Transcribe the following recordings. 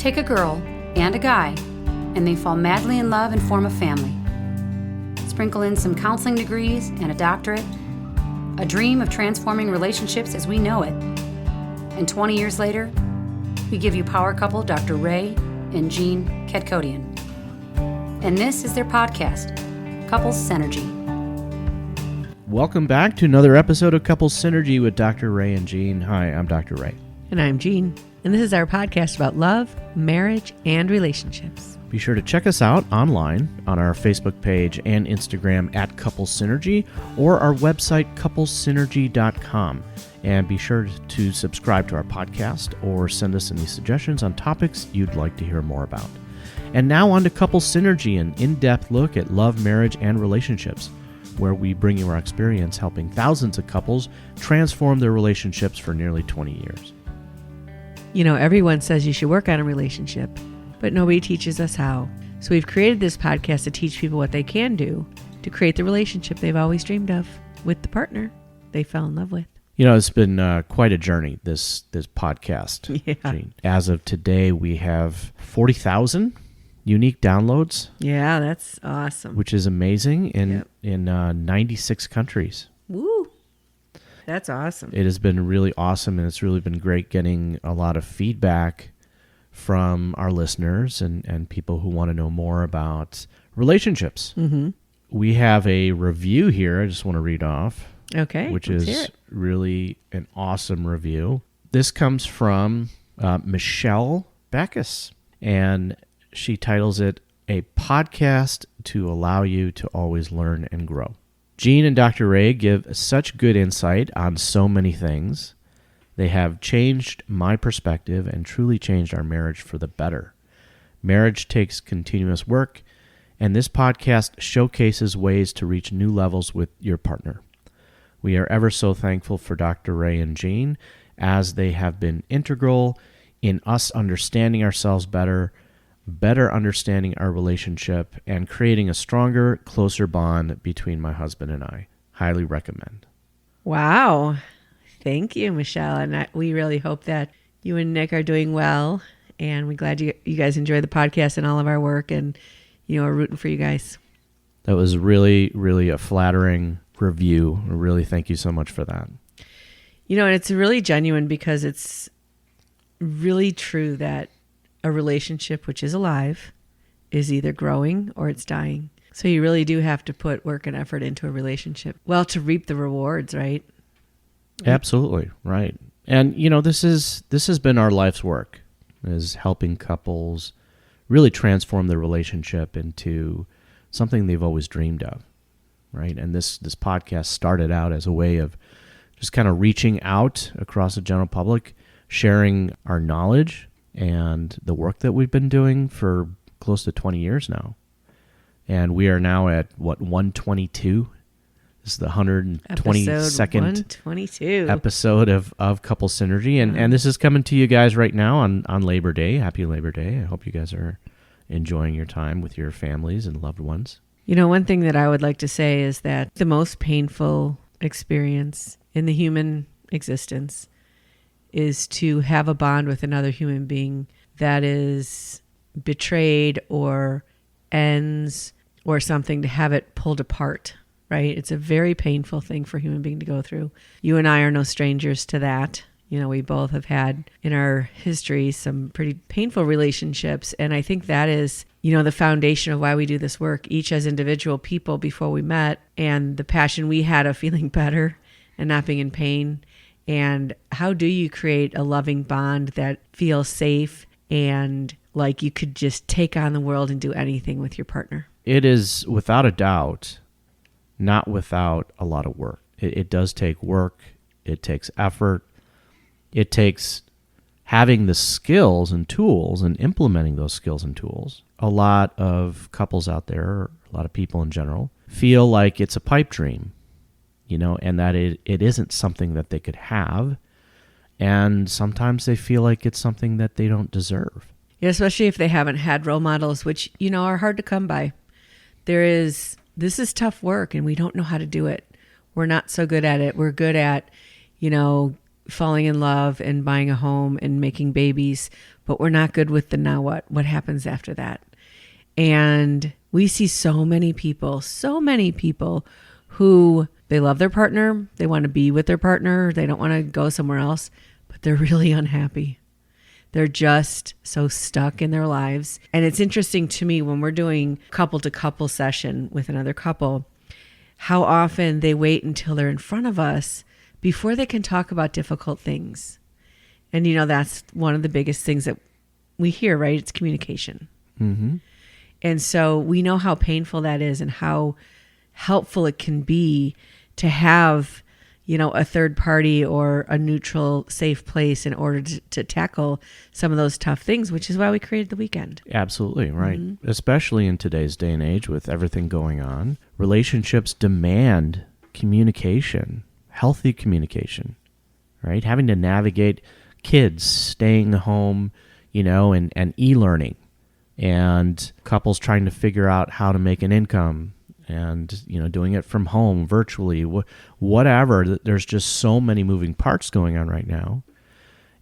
Take a girl and a guy, and they fall madly in love and form a family. Sprinkle in some counseling degrees and a doctorate, a dream of transforming relationships as we know it. And 20 years later, we give you power couple Dr. Ray and Jean Kadkodian. And this is their podcast, Couples Synergy. Welcome back to another episode of Couples Synergy with Dr. Ray and Jean. Hi, I'm Dr. Ray. And I'm Jean. And this is our podcast about love, marriage, and relationships. Be sure to check us out online on our Facebook page and Instagram at Couples Synergy or our website, couplessynergy.com. And be sure to subscribe to our podcast or send us any suggestions on topics you'd like to hear more about. And now on to Couples Synergy, an in-depth look at love, marriage, and relationships, where we bring you our experience helping thousands of couples transform their relationships for nearly 20 years. You know, everyone says you should work on a relationship, but nobody teaches us how. So we've created this podcast to teach people what they can do to create the relationship they've always dreamed of with the partner they fell in love with. You know, it's been quite a journey, this podcast. Yeah. Jean. As of today, we have 40,000 unique downloads. Yeah, that's awesome. Which is amazing in 96 countries. Woo! That's awesome. It has been really awesome, and it's really been great getting a lot of feedback from our listeners and people who want to know more about relationships. Mm-hmm. We have a review here I just want to read off. Okay. Which is really an awesome review. This comes from Michelle Backus, and she titles it, "A Podcast to Allow You to Always Learn and Grow." Jean and Dr. Ray give such good insight on so many things. They have changed my perspective and truly changed our marriage for the better. Marriage takes continuous work, and this podcast showcases ways to reach new levels with your partner. We are ever so thankful for Dr. Ray and Jean, as they have been integral in us understanding ourselves better understanding our relationship, and creating a stronger, closer bond between my husband and I. Highly recommend. Wow. Thank you, Michelle. And we really hope that you and Nick are doing well. And we're glad you guys enjoy the podcast and all of our work, and, you know, we're rooting for you guys. That was really, really a flattering review. Really, thank you so much for that. You know, and it's really genuine, because it's really true that a relationship which is alive is either growing or it's dying. So you really do have to put work and effort into a relationship, well, to reap the rewards, right? Absolutely, right. And, you know, this has been our life's work, is helping couples really transform their relationship into something they've always dreamed of, right? And this podcast started out as a way of just kind of reaching out across the general public, sharing our knowledge and the work that we've been doing for close to 20 years now. And we are now at, 122? This is the 122nd episode of Couple Synergy. And this is coming to you guys right now on Labor Day. Happy Labor Day. I hope you guys are enjoying your time with your families and loved ones. You know, one thing that I would like to say is that the most painful experience in the human existence is to have a bond with another human being that is betrayed or ends or something, to have it pulled apart, right? It's a very painful thing for a human being to go through. You and I are no strangers to that. You know, we both have had in our history some pretty painful relationships. And I think that is, you know, the foundation of why we do this work, each as individual people before we met, and the passion we had of feeling better and not being in pain. And how do you create a loving bond that feels safe and like you could just take on the world and do anything with your partner? It is, without a doubt, not without a lot of work. It does take work. It takes effort. It takes having the skills and tools and implementing those skills and tools. A lot of couples out there, a lot of people in general, feel like it's a pipe dream, you know, and that it isn't something that they could have. And sometimes they feel like it's something that they don't deserve. Yeah, especially if they haven't had role models, which, you know, are hard to come by. This is tough work, and we don't know how to do it. We're not so good at it. We're good at, you know, falling in love and buying a home and making babies, but we're not good with the now what happens after that. And we see so many people who they love their partner, they want to be with their partner, they don't want to go somewhere else, but they're really unhappy. They're just so stuck in their lives. And it's interesting to me when we're doing couple to couple session with another couple, how often they wait until they're in front of us before they can talk about difficult things. And, that's one of the biggest things that we hear, right? It's communication. Mm-hmm. And so we know how painful that is and how helpful it can be to have, a third party or a neutral, safe place in order to tackle some of those tough things, which is why we created the weekend. Absolutely, right. Mm-hmm. Especially in today's day and age with everything going on. Relationships demand communication, healthy communication, right? Having to navigate kids staying home, and e-learning, and couples trying to figure out how to make an income, and doing it from home virtually, whatever. There's just so many moving parts going on right now.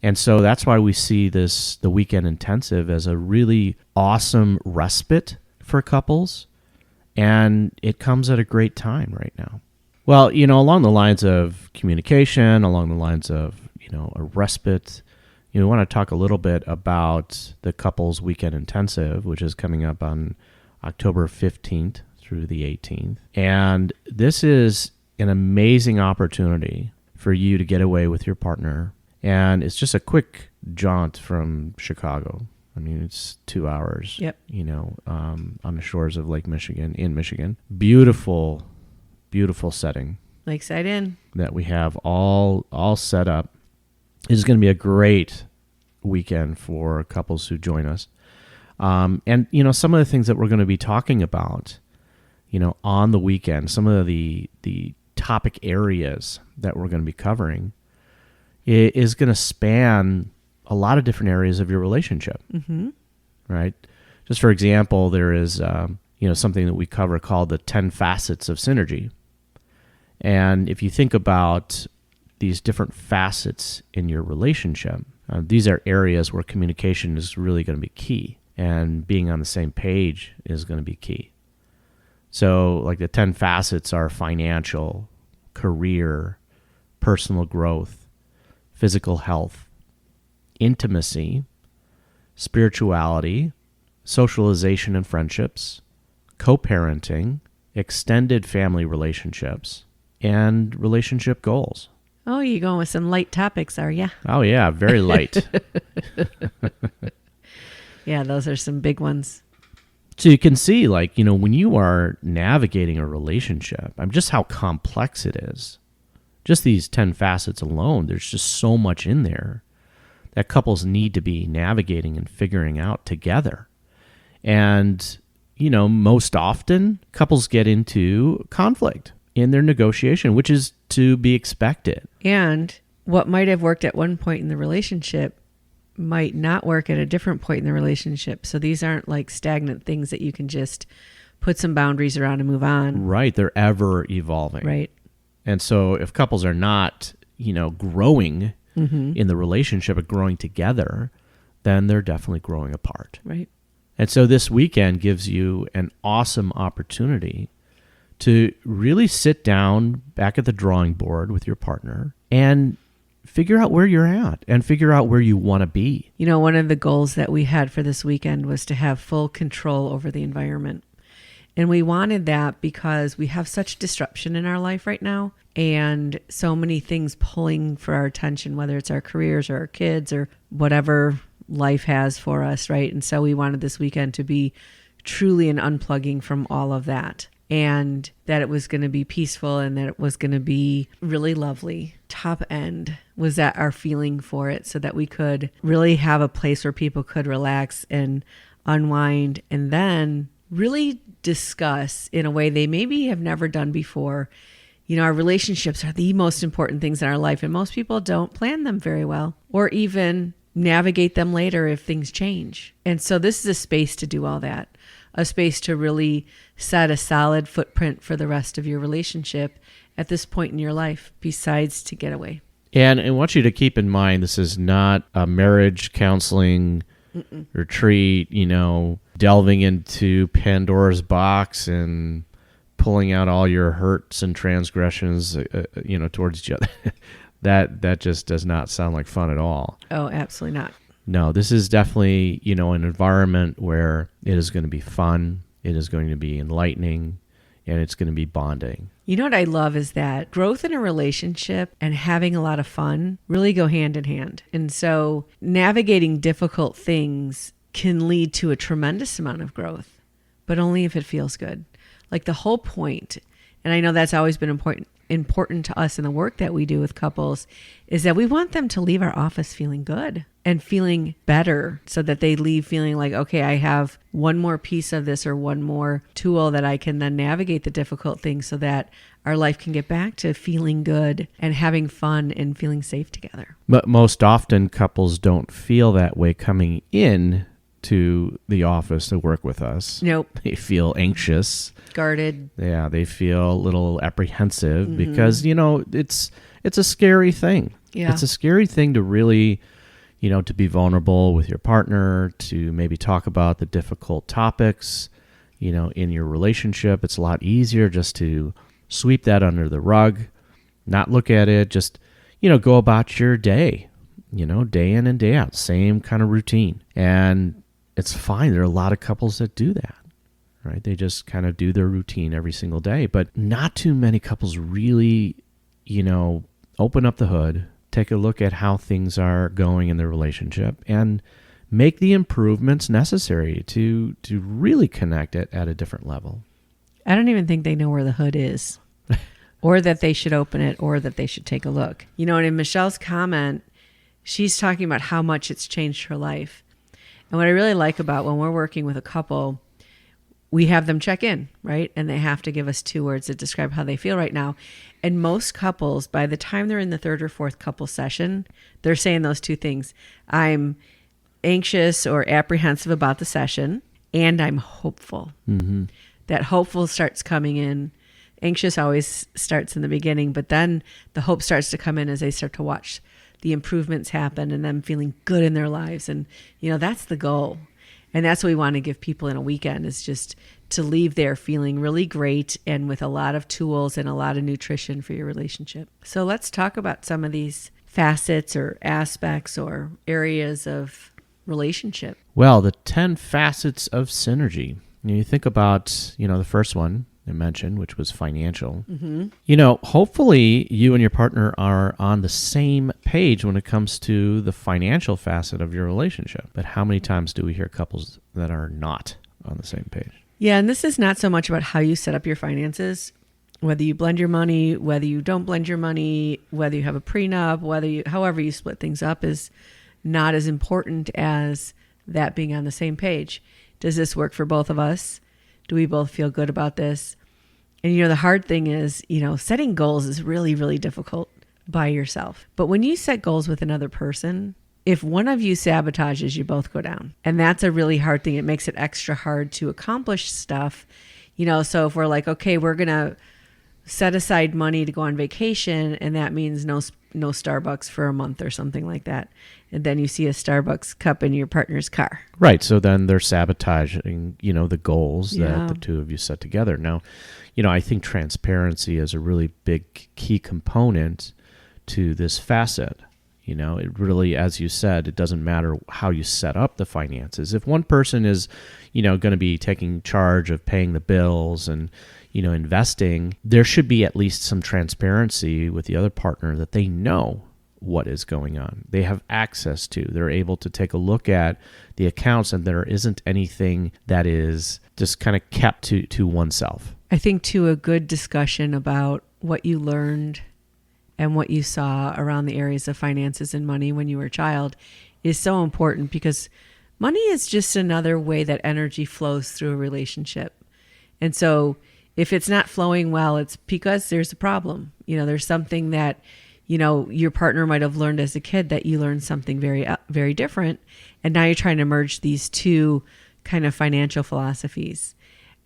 And so that's why we see the weekend intensive as a really awesome respite for couples, and it comes at a great time right now. Well, along the lines of communication, along the lines of a respite, we want to talk a little bit about the couples weekend intensive, which is coming up on October 15th through the 18th. And this is an amazing opportunity for you to get away with your partner. And it's just a quick jaunt from Chicago. I mean, it's 2 hours, Yep. On the shores of Lake Michigan, in Michigan. Beautiful, beautiful setting. Lakeside Inn. That we have all set up. It's going to be a great weekend for couples who join us. And, some of the things that we're going to be talking about, on the weekend, some of the topic areas that we're going to be covering is going to span a lot of different areas of your relationship, mm-hmm. right? Just for example, there is, something that we cover called the 10 facets of synergy. And if you think about these different facets in your relationship, these are areas where communication is really going to be key, and being on the same page is going to be key. So like the 10 facets are financial, career, personal growth, physical health, intimacy, spirituality, socialization and friendships, co-parenting, extended family relationships, and relationship goals. Oh, you're going with some light topics, are you? Oh, yeah, very light. Yeah, those are some big ones. So you can see, when you are navigating a relationship, just how complex it is. Just these 10 facets alone, there's just so much in there that couples need to be navigating and figuring out together. And, most often, couples get into conflict in their negotiation, which is to be expected. And what might have worked at one point in the relationship might not work at a different point in the relationship. So these aren't like stagnant things that you can just put some boundaries around and move on. Right. They're ever evolving. Right. And so if couples are not, growing mm-hmm. in the relationship and growing together, then they're definitely growing apart. Right. And so this weekend gives you an awesome opportunity to really sit down back at the drawing board with your partner and figure out where you're at and figure out where you want to be. One of the goals that we had for this weekend was to have full control over the environment. And we wanted that because we have such disruption in our life right now and so many things pulling for our attention, whether it's our careers or our kids or whatever life has for us, right? And so we wanted this weekend to be truly an unplugging from all of that, and that it was going to be peaceful and that it was going to be really lovely. Top end was that our feeling for it, so that we could really have a place where people could relax and unwind and then really discuss in a way they maybe have never done before. Our relationships are the most important things in our life, and most people don't plan them very well or even navigate them later if things change. And so this is a space to do all that, a space to really set a solid footprint for the rest of your relationship at this point in your life, besides to get away. And I want you to keep in mind, this is not a marriage counseling retreat, delving into Pandora's box and pulling out all your hurts and transgressions, towards each other. That just does not sound like fun at all. Oh, absolutely not. No, this is definitely, an environment where it is going to be fun, it is going to be enlightening, and it's going to be bonding. You know what I love is that growth in a relationship and having a lot of fun really go hand in hand. And so navigating difficult things can lead to a tremendous amount of growth, but only if it feels good. Like the whole point, and I know that's always been important to us in the work that we do with couples, is that we want them to leave our office feeling good and feeling better, so that they leave feeling like, okay, I have one more piece of this or one more tool that I can then navigate the difficult things, so that our life can get back to feeling good and having fun and feeling safe together. But most often couples don't feel that way coming in to the office to work with us. Nope. They feel anxious, guarded. Yeah, they feel a little apprehensive because, it's a scary thing. Yeah. It's a scary thing to really, to be vulnerable with your partner, to maybe talk about the difficult topics, in your relationship. It's a lot easier just to sweep that under the rug, not look at it, just, go about your day, day in and day out, same kind of routine. And it's fine. There are a lot of couples that do that, right? They just kind of do their routine every single day, but not too many couples really, open up the hood, take a look at how things are going in their relationship, and make the improvements necessary to really connect it at a different level. I don't even think they know where the hood is, or that they should open it, or that they should take a look. And in Michelle's comment, she's talking about how much it's changed her life. And what I really like about when we're working with a couple, we have them check in, right? And they have to give us 2 words that describe how they feel right now. And most couples, by the time they're in the 3rd or 4th couple session, they're saying those 2 things. I'm anxious or apprehensive about the session, and I'm hopeful. Mm-hmm. That hopeful starts coming in. Anxious always starts in the beginning, but then the hope starts to come in as they start to watch the improvements happen and them feeling good in their lives. And, that's the goal. And that's what we want to give people in a weekend, is just to leave there feeling really great and with a lot of tools and a lot of nutrition for your relationship. So let's talk about some of these facets or aspects or areas of relationship. Well, the 10 facets of synergy. You think about, the first one I mentioned, which was financial. Mm-hmm. Hopefully you and your partner are on the same page when it comes to the financial facet of your relationship. But how many times do we hear couples that are not on the same page? Yeah, and this is not so much about how you set up your finances, whether you blend your money, whether you don't blend your money, whether you have a prenup, however you split things up is not as important as that being on the same page. Does this work for both of us? Do we both feel good about this? And, the hard thing is, setting goals is really, really difficult by yourself. But when you set goals with another person, if one of you sabotages, you both go down. And that's a really hard thing. It makes it extra hard to accomplish stuff. So if we're like, okay, we're going to set aside money to go on vacation, and that means no Starbucks for a month or something like that. And then you see a Starbucks cup in your partner's car. Right. So then they're sabotaging, the goals that the 2 of you set together. Now, I think transparency is a really big key component to this facet. It really, as you said, it doesn't matter how you set up the finances. If one person is, going to be taking charge of paying the bills and, investing, there should be at least some transparency with the other partner that they know what is going on. They have access to. They're able to take a look at the accounts, and there isn't anything that is just kind of kept to oneself. I think, too, a good discussion about what you learned and what you saw around the areas of finances and money when you were a child is so important, because money is just another way that energy flows through a relationship. And so if it's not flowing well, it's because there's a problem. There's something that, your partner might have learned as a kid that you learned something very, very different. And now you're trying to merge these 2 kind of financial philosophies.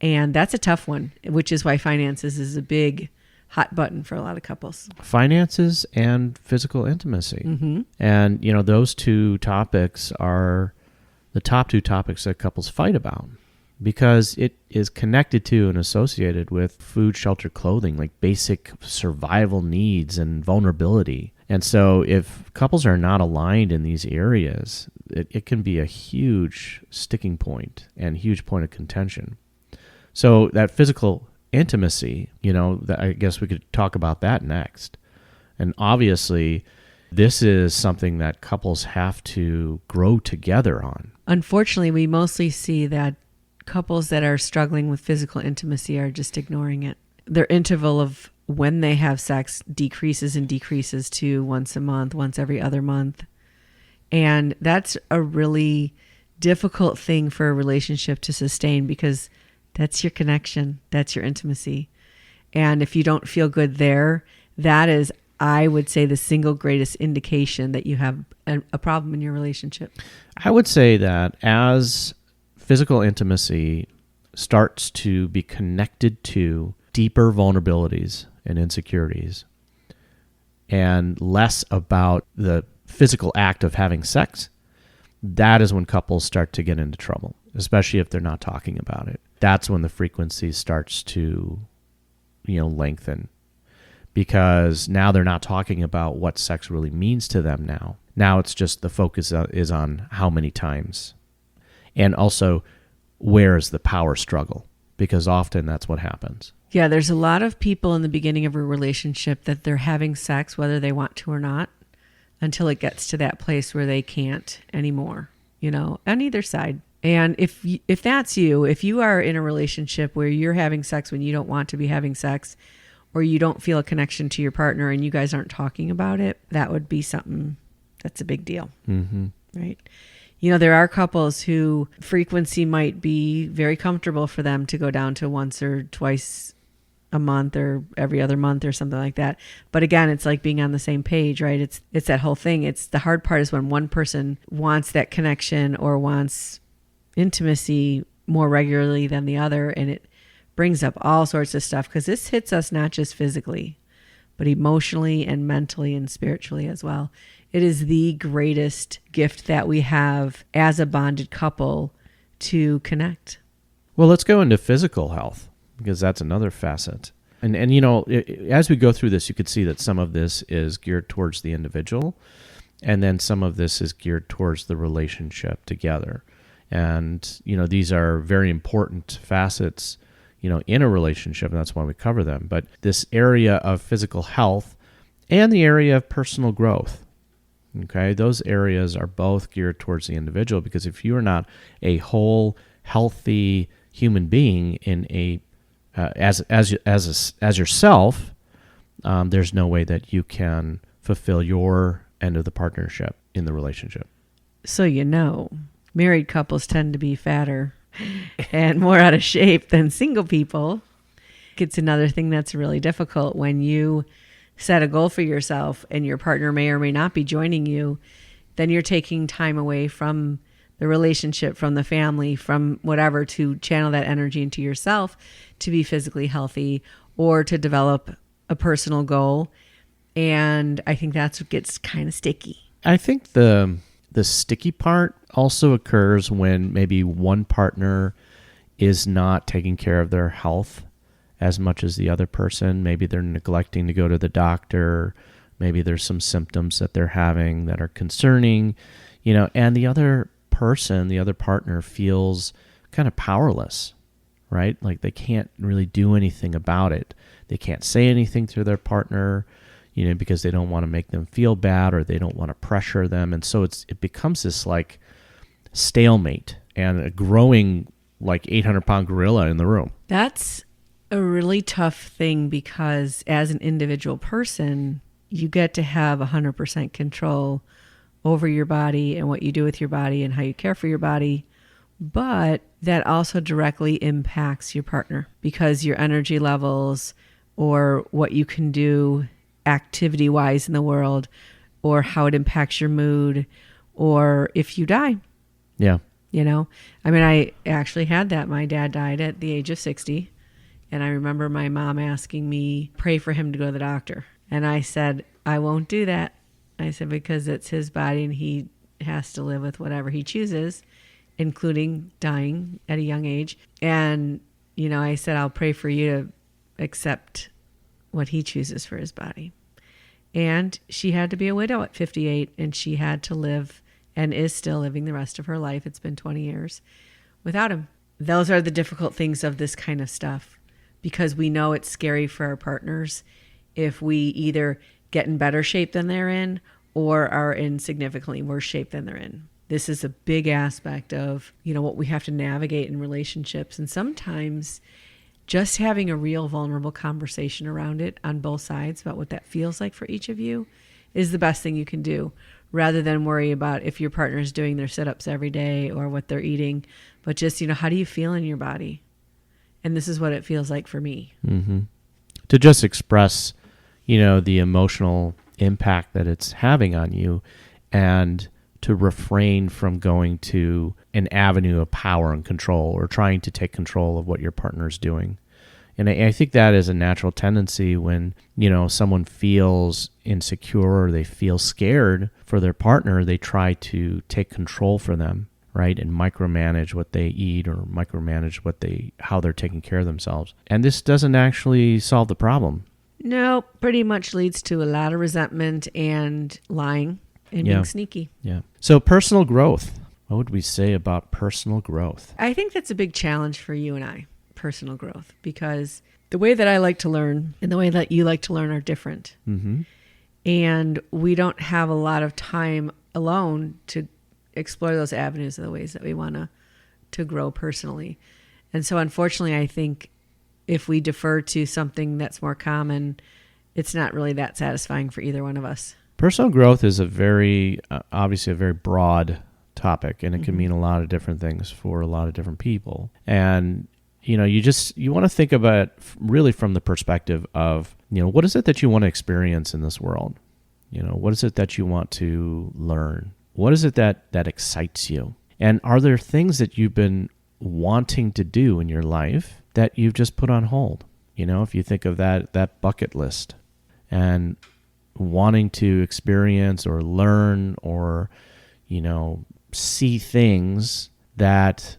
And that's a tough one, which is why finances is a big hot button for a lot of couples. Finances and physical intimacy. Mm-hmm. And, those two topics are the top two topics that couples fight about because it is connected to and associated with food, shelter, clothing, like basic survival needs and vulnerability. And so if couples are not aligned in these areas, it can be a huge sticking point and huge point of contention. So that physical intimacy, I guess we could talk about that next. And obviously, this is something that couples have to grow together on. Unfortunately, we mostly see that couples that are struggling with physical intimacy are just ignoring it. Their interval of when they have sex decreases and decreases to once a month, once every other month. And that's a really difficult thing for a relationship to sustain because that's your connection, that's your intimacy. And if you don't feel good there, that is, I would say, the single greatest indication that you have a problem in your relationship. I would say that as physical intimacy starts to be connected to deeper vulnerabilities and insecurities and less about the physical act of having sex, that is when couples start to get into trouble, especially if they're not talking about it. That's when the frequency starts to, lengthen because now they're not talking about what sex really means to them now. Now it's just the focus is on how many times. And also, where is the power struggle? Because often that's what happens. Yeah, there's a lot of people in the beginning of a relationship that they're having sex, whether they want to or not, until it gets to that place where they can't anymore, on either side. And if that's you, if you are in a relationship where you're having sex when you don't want to be having sex, or you don't feel a connection to your partner and you guys aren't talking about it, that would be something that's a big deal, right? There are couples who frequency might be very comfortable for them to go down to once or twice a month or every other month or something like that. But again, it's like being on the same page, right? It's that whole thing. It's the hard part is when one person wants that connection or wants intimacy more regularly than the other, and it brings up all sorts of stuff because this hits us not just physically, but emotionally and mentally and spiritually as well. It is the greatest gift that we have as a bonded couple to connect. Well, let's go into physical health because that's another facet. And as we go through this, you could see that some of this is geared towards the individual, and then some of this is geared towards the relationship together. And, these are very important facets, in a relationship, and that's why we cover them. But this area of physical health and the area of personal growth, okay, those areas are both geared towards the individual because if you are not a whole, healthy human being in a as yourself, there's no way that you can fulfill your end of the partnership in the relationship. So married couples tend to be fatter and more out of shape than single people. It's another thing that's really difficult when you set a goal for yourself and your partner may or may not be joining you, then you're taking time away from the relationship, from the family, from whatever, to channel that energy into yourself to be physically healthy or to develop a personal goal. And I think that's what gets kind of sticky. I think the sticky part also occurs when maybe one partner is not taking care of their health as much as the other person. Maybe they're neglecting to go to the doctor. Maybe there's some symptoms that they're having that are concerning, and the other person, the other partner feels kind of powerless, right? Like they can't really do anything about it. They can't say anything to their partner, because they don't want to make them feel bad or they don't want to pressure them. And so it becomes this like stalemate and a growing like 800-pound gorilla in the room. That's a really tough thing because as an individual person, you get to have 100% control over your body and what you do with your body and how you care for your body. But that also directly impacts your partner because your energy levels or what you can do activity-wise in the world or how it impacts your mood or if you die. Yeah. I actually had that. My dad died at the age of 60. And I remember my mom asking me, pray for him to go to the doctor. And I said, I won't do that. I said, because it's his body and he has to live with whatever he chooses, including dying at a young age. And, I said, I'll pray for you to accept what he chooses for his body. And she had to be a widow at 58, and she had to live and is still living the rest of her life. It's been 20 years without him. Those are the difficult things of this kind of stuff, because we know it's scary for our partners if we either get in better shape than they're in or are in significantly worse shape than they're in. This is a big aspect of, what we have to navigate in relationships. And sometimes just having a real vulnerable conversation around it on both sides about what that feels like for each of you is the best thing you can do, rather than worry about if your partner is doing their sit-ups every day or what they're eating. But just, how do you feel in your body? And this is what it feels like for me. Mm-hmm. To just express, the emotional impact that it's having on you, and to refrain from going to an avenue of power and control or trying to take control of what your partner's doing. And I think that is a natural tendency when, someone feels insecure or they feel scared for their partner, they try to take control for them, right? And micromanage what they eat or micromanage how they're taking care of themselves. And this doesn't actually solve the problem. No, pretty much leads to a lot of resentment and lying and being sneaky. Yeah. So personal growth. What would we say about personal growth? I think that's a big challenge for you and I, personal growth, because the way that I like to learn and the way that you like to learn are different. Mm-hmm. And we don't have a lot of time alone to explore those avenues of the ways that we want to grow personally. And so unfortunately, I think if we defer to something that's more common, it's not really that satisfying for either one of us. Personal growth is obviously a very broad topic, and it can mean a lot of different things for a lot of different people. And, you want to think about it really from the perspective of, what is it that you want to experience in this world? What is it that you want to learn? What is it that excites you? And are there things that you've been wanting to do in your life that you've just put on hold? If you think of that bucket list and wanting to experience or learn or, see things that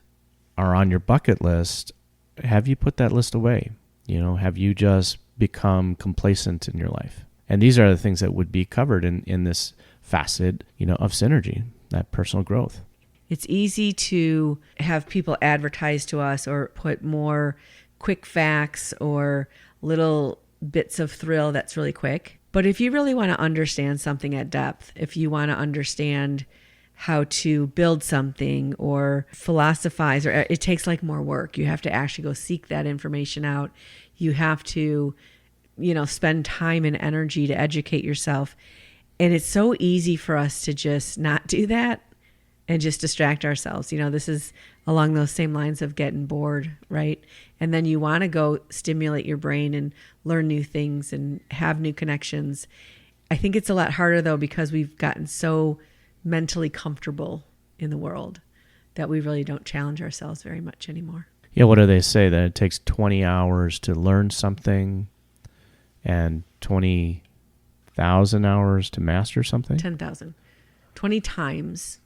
are on your bucket list, have you put that list away? Have you just become complacent in your life? And these are the things that would be covered in this facet, of synergy, that personal growth. It's easy to have people advertise to us or put more quick facts or little bits of thrill that's really quick. But if you really want to understand something at depth, if you want to understand how to build something or philosophize, or it takes more work. You have to actually go seek that information out. You have to, spend time and energy to educate yourself. And it's so easy for us to just not do that and just distract ourselves. This is along those same lines of getting bored, right? And then you want to go stimulate your brain and learn new things and have new connections. I think it's a lot harder, though, because we've gotten so mentally comfortable in the world that we really don't challenge ourselves very much anymore. Yeah, what do they say? That it takes 20 hours to learn something and 20,000 hours to master something? 10,000. 20 times.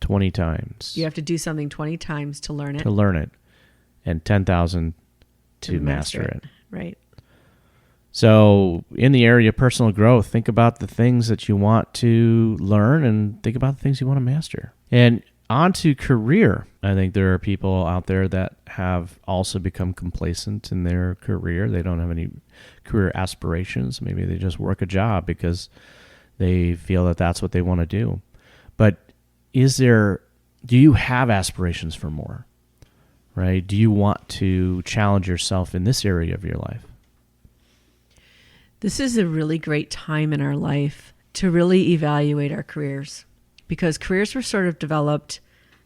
20 times. You have to do something 20 times to learn it. To learn it. And 10,000 to master it. Right. So in the area of personal growth, think about the things that you want to learn and think about the things you want to master. And on to career. I think there are people out there that have also become complacent in their career. They don't have any career aspirations. Maybe they just work a job because they feel that that's what they want to do. But do you have aspirations for more? Right? Do you want to challenge yourself in this area of your life? This is a really great time in our life to really evaluate our careers, because careers were sort of developed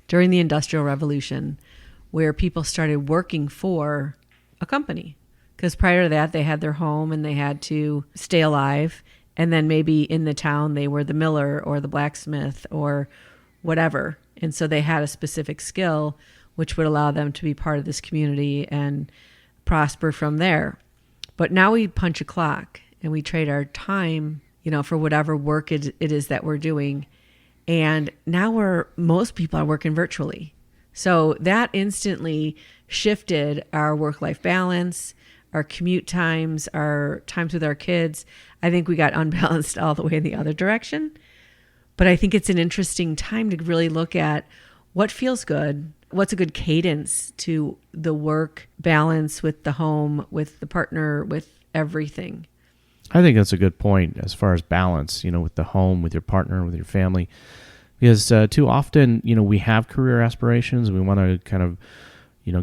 during the Industrial Revolution, where people started working for a company. Because prior to that, they had their home and they had to stay alive. And then maybe in the town, they were the miller or the blacksmith or whatever. And so they had a specific skill which would allow them to be part of this community and prosper from there. But now we punch a clock and we trade our time, for whatever work it is that we're doing. And now most people are working virtually. So that instantly shifted our work-life balance, our commute times, our times with our kids. I think we got unbalanced all the way in the other direction. But I think it's an interesting time to really look at what feels good, what's a good cadence to the work balance with the home, with the partner, with everything. I think that's a good point as far as balance, with the home, with your partner, with your family. Because too often, we have career aspirations. We want to kind of,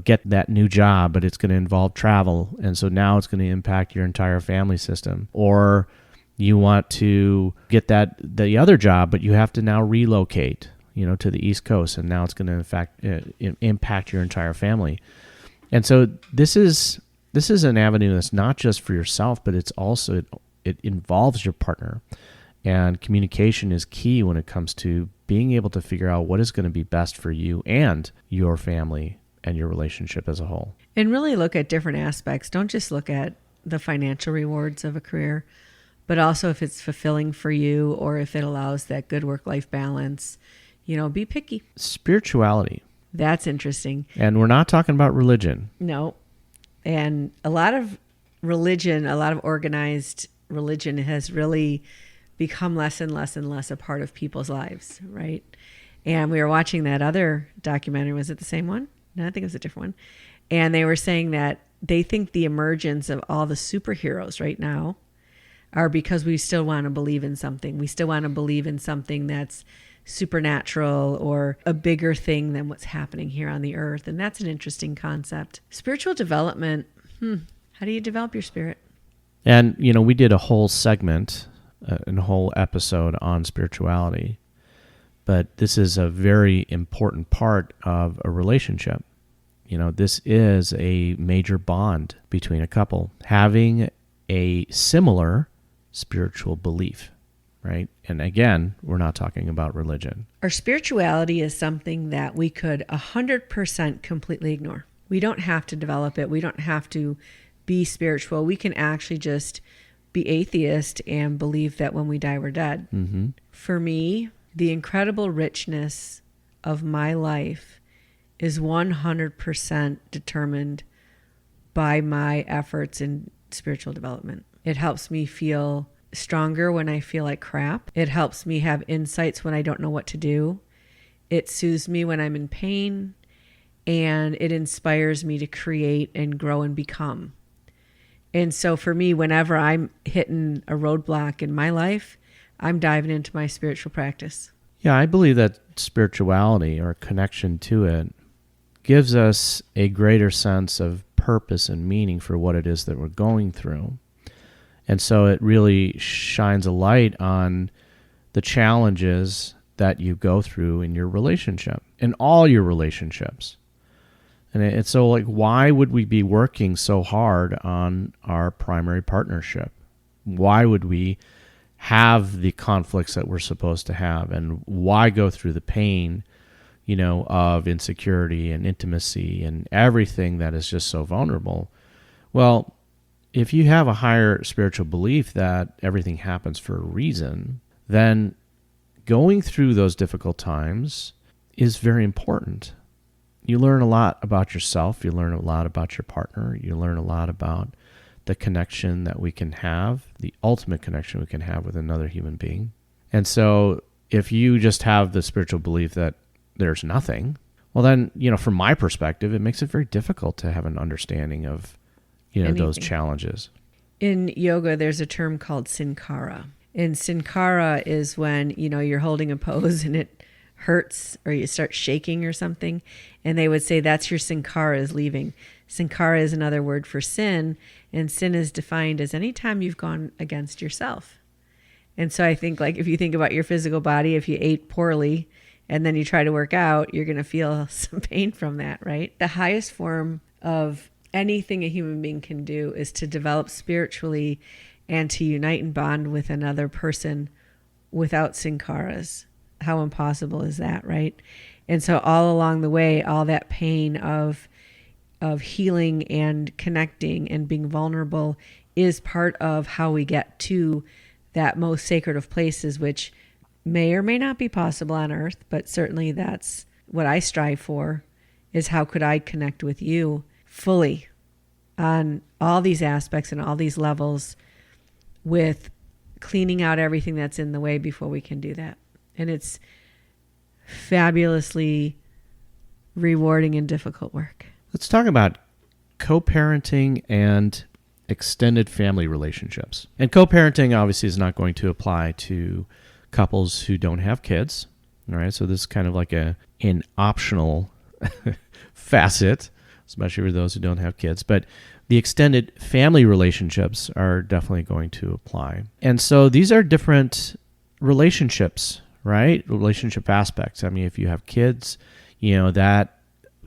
get that new job, but it's going to involve travel. And so now it's going to impact your entire family system. Or you want to get the other job, but you have to now relocate, to the East Coast. And now it's going to, in fact, impact your entire family. And so this is an avenue that's not just for yourself, but it's also, it involves your partner. And communication is key when it comes to being able to figure out what is going to be best for you and your family and your relationship as a whole. And really look at different aspects. Don't just look at the financial rewards of a career, but also if it's fulfilling for you or if it allows that good work-life balance. Be picky. Spirituality. That's interesting. And we're not talking about religion. No. And a lot of religion, a lot of organized religion has really become less and less and less a part of people's lives, right? And we were watching that other documentary. Was it the same one? No, I think it was a different one. And they were saying that they think the emergence of all the superheroes right now are because we still want to believe in something. We still want to believe in something that's supernatural or a bigger thing than what's happening here on the earth. And that's an interesting concept. Spiritual development. How do you develop your spirit? And, we did a whole segment, a whole episode on spirituality. But this is a very important part of a relationship. This is a major bond between a couple, having a similar spiritual belief, right? And again, we're not talking about religion. Our spirituality is something that we could 100% completely ignore. We don't have to develop it. We don't have to be spiritual. We can actually just be atheist and believe that when we die, we're dead. Mm-hmm. For me, the incredible richness of my life is 100% determined by my efforts in spiritual development. It helps me feel stronger when I feel like crap. It helps me have insights when I don't know what to do. It soothes me when I'm in pain, and it inspires me to create and grow and become. And so for me, whenever I'm hitting a roadblock in my life, I'm diving into my spiritual practice. Yeah, I believe that spirituality or connection to it gives us a greater sense of purpose and meaning for what it is that we're going through. And so it really shines a light on the challenges that you go through in your relationship, in all your relationships. And it's so why would we be working so hard on our primary partnership? Why would we have the conflicts that we're supposed to have? And why go through the pain, of insecurity and intimacy and everything that is just so vulnerable? Well, if you have a higher spiritual belief that everything happens for a reason, then going through those difficult times is very important. You learn a lot about yourself. You learn a lot about your partner. You learn a lot about the connection that we can have, the ultimate connection we can have with another human being. And so if you just have the spiritual belief that there's nothing, well then, from my perspective, it makes it very difficult to have an understanding of, those challenges. In yoga, there's a term called sankara. And sankara is when, you're holding a pose and it hurts or you start shaking or something. And they would say that's your sankara is leaving. Sankara is another word for sin. And sin is defined as any time you've gone against yourself. And so I think if you think about your physical body, if you ate poorly and then you try to work out, you're going to feel some pain from that, right? The highest form of anything a human being can do is to develop spiritually and to unite and bond with another person without sankaras. How impossible is that, right? And so all along the way, all that pain of of healing and connecting and being vulnerable is part of how we get to that most sacred of places, which may or may not be possible on earth, but certainly that's what I strive for, is how could I connect with you fully on all these aspects and all these levels, with cleaning out everything that's in the way before we can do that. And it's fabulously rewarding and difficult work. Let's talk about co-parenting and extended family relationships. And co-parenting obviously is not going to apply to couples who don't have kids. All right, so this is kind of like an optional facet, especially for those who don't have kids. But the extended family relationships are definitely going to apply. And so these are different relationships, right? Relationship aspects. I mean, if you have kids, that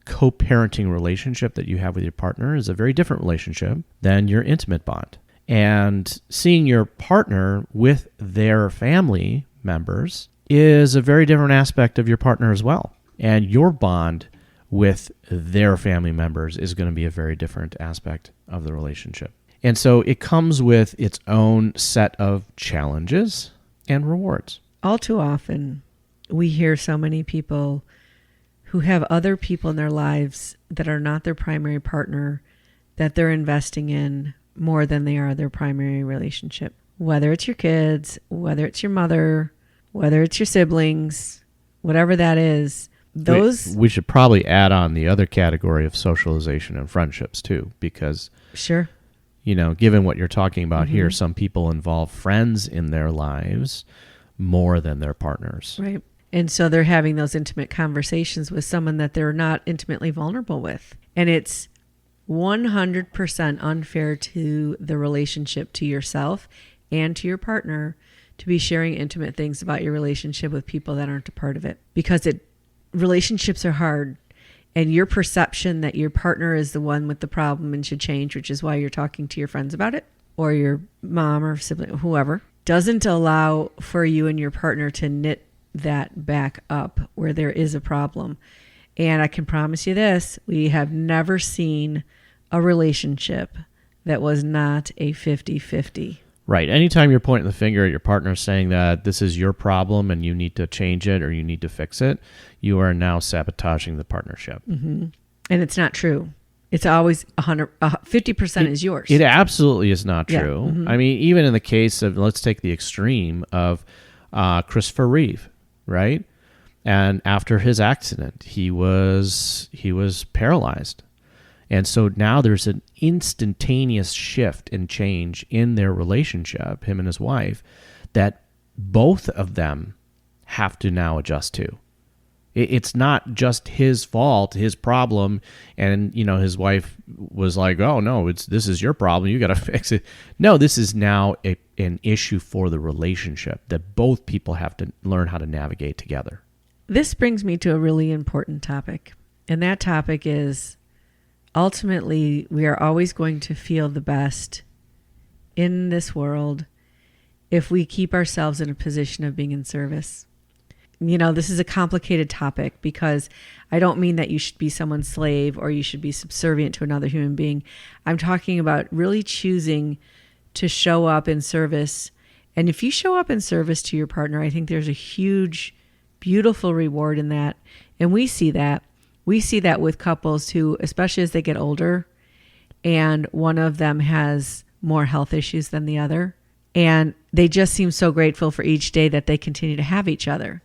co-parenting relationship that you have with your partner is a very different relationship than your intimate bond. And seeing your partner with their family members is a very different aspect of your partner as well. And your bond with their family members is going to be a very different aspect of the relationship. And so it comes with its own set of challenges and rewards. All too often, we hear so many people who have other people in their lives that are not their primary partner that they're investing in more than they are their primary relationship. Whether it's your kids, whether it's your mother, whether it's your siblings, whatever that is, we should probably add on the other category of socialization and friendships too, because sure, given what you're talking about here, some people involve friends in their lives more than their partners. Right. And so they're having those intimate conversations with someone that they're not intimately vulnerable with. And it's 100% unfair to the relationship, to yourself and to your partner, to be sharing intimate things about your relationship with people that aren't a part of it. Because relationships are hard, and your perception that your partner is the one with the problem and should change, which is why you're talking to your friends about it, or your mom or sibling, whoever, doesn't allow for you and your partner to knit that back up where there is a problem. And I can promise you this, we have never seen a relationship that was not a 50-50. Right. Anytime you're pointing the finger at your partner saying that this is your problem and you need to change it or you need to fix it, you are now sabotaging the partnership. Mm-hmm. And it's not true. It's always 50% is yours. It absolutely is not true. Yeah. Mm-hmm. I mean, even in the case of, let's take the extreme of Christopher Reeve, right? And after his accident, he was paralyzed. And so now there's an instantaneous shift and change in their relationship, him and his wife, that both of them have to now adjust to. It's not just his fault, his problem, and his wife was like, "Oh no, this is your problem. You got to fix it." No, this is now an issue for the relationship that both people have to learn how to navigate together. This brings me to a really important topic, and that topic is, ultimately, we are always going to feel the best in this world if we keep ourselves in a position of being in service. This is a complicated topic, because I don't mean that you should be someone's slave or you should be subservient to another human being. I'm talking about really choosing to show up in service. And if you show up in service to your partner, I think there's a huge, beautiful reward in that. And we see that. We see that with couples who, especially as they get older, and one of them has more health issues than the other, and they just seem so grateful for each day that they continue to have each other.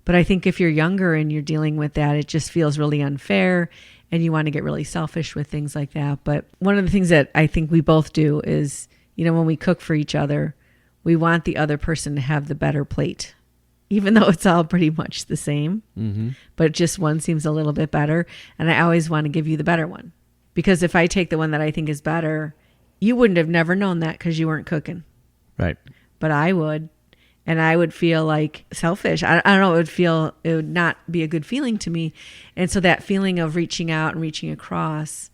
But I think if you're younger and you're dealing with that, it just feels really unfair, and you want to get really selfish with things like that. But one of the things that I think we both do is, when we cook for each other, we want the other person to have the better plate, even though it's all pretty much the same, but just one seems a little bit better. And I always want to give you the better one, because if I take the one that I think is better, you wouldn't have never known that because you weren't cooking. Right. But I would, and I would feel like selfish. I don't know, it would not be a good feeling to me. And so that feeling of reaching out and reaching across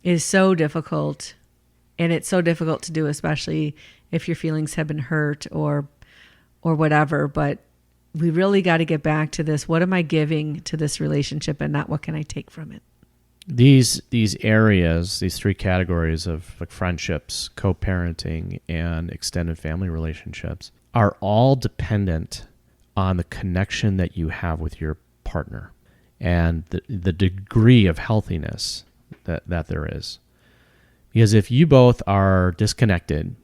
is so difficult. And it's so difficult to do, especially if your feelings have been hurt or whatever. But we really got to get back to this. What am I giving to this relationship, and not what can I take from it? These areas, these three categories of like friendships, co-parenting, and extended family relationships are all dependent on the connection that you have with your partner and the degree of healthiness that there is. Because if you both are disconnected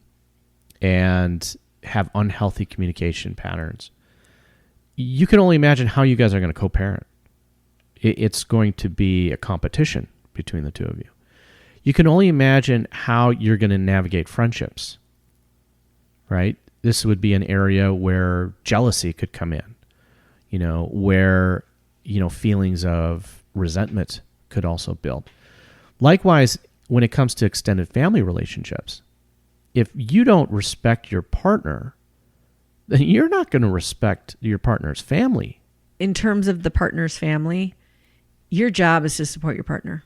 and have unhealthy communication patterns, you can only imagine how you guys are going to co-parent. It's going to be a competition between the two of you. You can only imagine how you're going to navigate friendships, right? This would be an area where jealousy could come in, where, feelings of resentment could also build. Likewise, when it comes to extended family relationships, if you don't respect your partner, then you're not going to respect your partner's family. In terms of the partner's family, your job is to support your partner.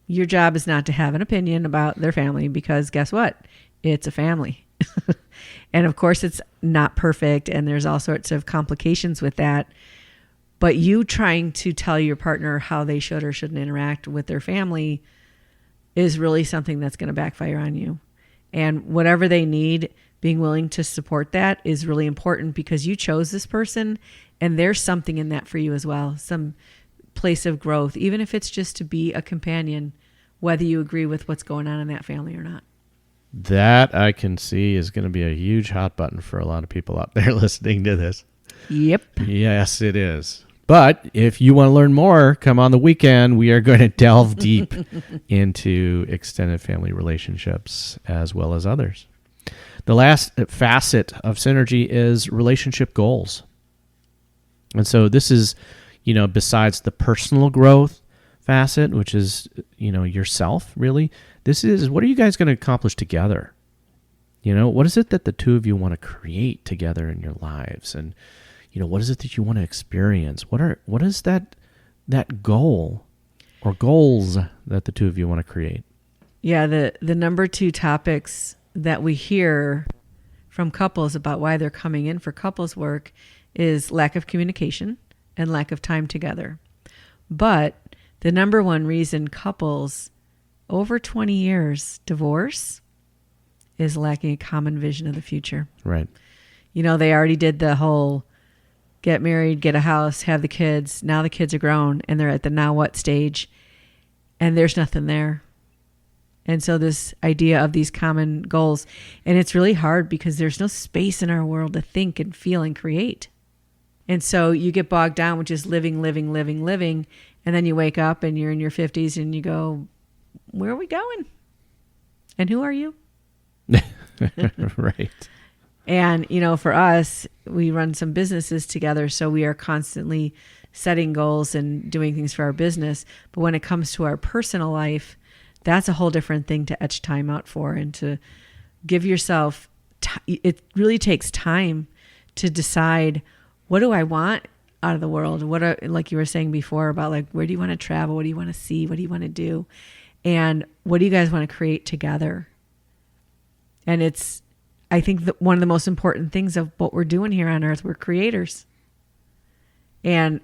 Your job is not to have an opinion about their family because guess what? It's a family. And of course, it's not perfect and there's all sorts of complications with that. But you trying to tell your partner how they should or shouldn't interact with their family is really something that's going to backfire on you. And whatever they need, being willing to support that is really important because you chose this person and there's something in that for you as well. Some place of growth, even if it's just to be a companion, whether you agree with what's going on in that family or not. That I can see is going to be a huge hot button for a lot of people out there listening to this. Yep. Yes, it is. But if you want to learn more, come on the weekend. We are going to delve deep into extended family relationships as well as others. The last facet of synergy is relationship goals. And so this is, besides the personal growth facet, which is, yourself, really, this is what are you guys going to accomplish together? What is it that the two of you want to create together in your lives? And, what is it that you want to experience? What is that goal or goals that the two of you want to create? Yeah, the number 2 topics that we hear from couples about why they're coming in for couples work is lack of communication and lack of time together. But the number 1 reason couples over 20 years divorce is lacking a common vision of the future. Right. They already did the whole get married, get a house, have the kids. Now the kids are grown and they're at the now what stage and there's nothing there. And so this idea of these common goals, and it's really hard because there's no space in our world to think and feel and create. And so you get bogged down with just living. And then you wake up and you're in your 50s and you go, where are we going? And who are you? Right. And, for us, we run some businesses together. So we are constantly setting goals and doing things for our business. But when it comes to our personal life, that's a whole different thing to etch time out for and to give yourself, it really takes time to decide, what do I want out of the world? Like you were saying before about like, where do you want to travel? What do you want to see? What do you want to do? And what do you guys want to create together? And I think that one of the most important things of what we're doing here on earth, we're creators. And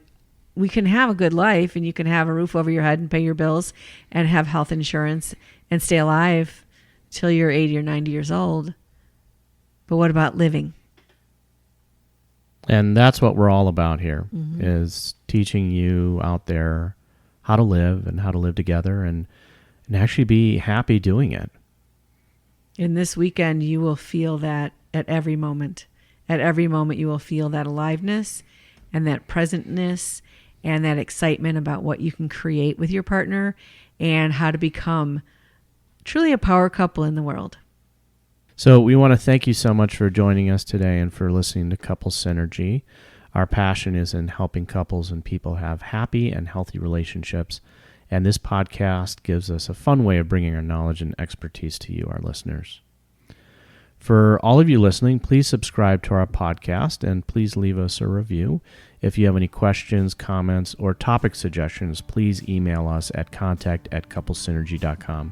we can have a good life and you can have a roof over your head and pay your bills and have health insurance and stay alive till you're 80 or 90 years old. But what about living? And that's what we're all about here, is teaching you out there how to live and how to live together and actually be happy doing it. In this weekend, you will feel that at every moment. At every moment, you will feel that aliveness and that presentness and that excitement about what you can create with your partner and how to become truly a power couple in the world. So we want to thank you so much for joining us today and for listening to Couples Synergy. Our passion is in helping couples and people have happy and healthy relationships. And this podcast gives us a fun way of bringing our knowledge and expertise to you, our listeners. For all of you listening, please subscribe to our podcast and please leave us a review. If you have any questions, comments, or topic suggestions, please email us at contact@couplesynergy.com.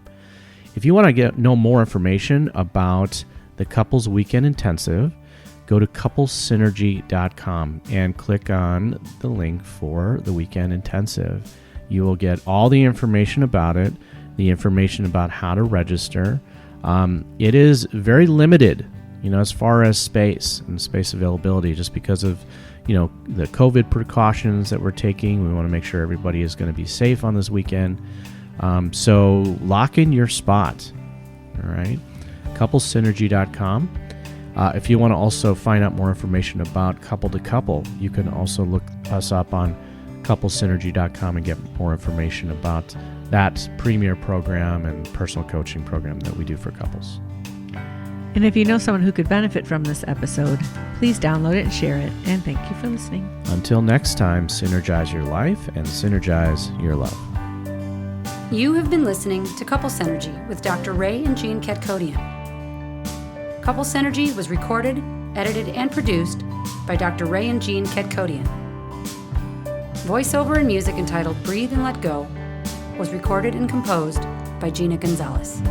If you want to know more information about the Couples Weekend Intensive, go to couplesynergy.com and click on the link for the Weekend Intensive. You will get all the information about it, the information about how to register. It is very limited, as far as space and space availability, just because of, the COVID precautions that we're taking. We want to make sure everybody is going to be safe on this weekend. So lock in your spot. All right. CouplesSynergy.com. If you want to also find out more information about Couple to Couple, you can also look us up on CouplesSynergy.com and get more information about that premier program and personal coaching program that we do for couples. And if you know someone who could benefit from this episode, please download it and share it. And thank you for listening. Until next time, synergize your life and synergize your love. You have been listening to Couple Synergy with Dr. Ray and Jean Ketkodian. Couple Synergy was recorded, edited, and produced by Dr. Ray and Jean Ketkodian. Voiceover and music entitled Breathe and Let Go was recorded and composed by Gina Gonzalez.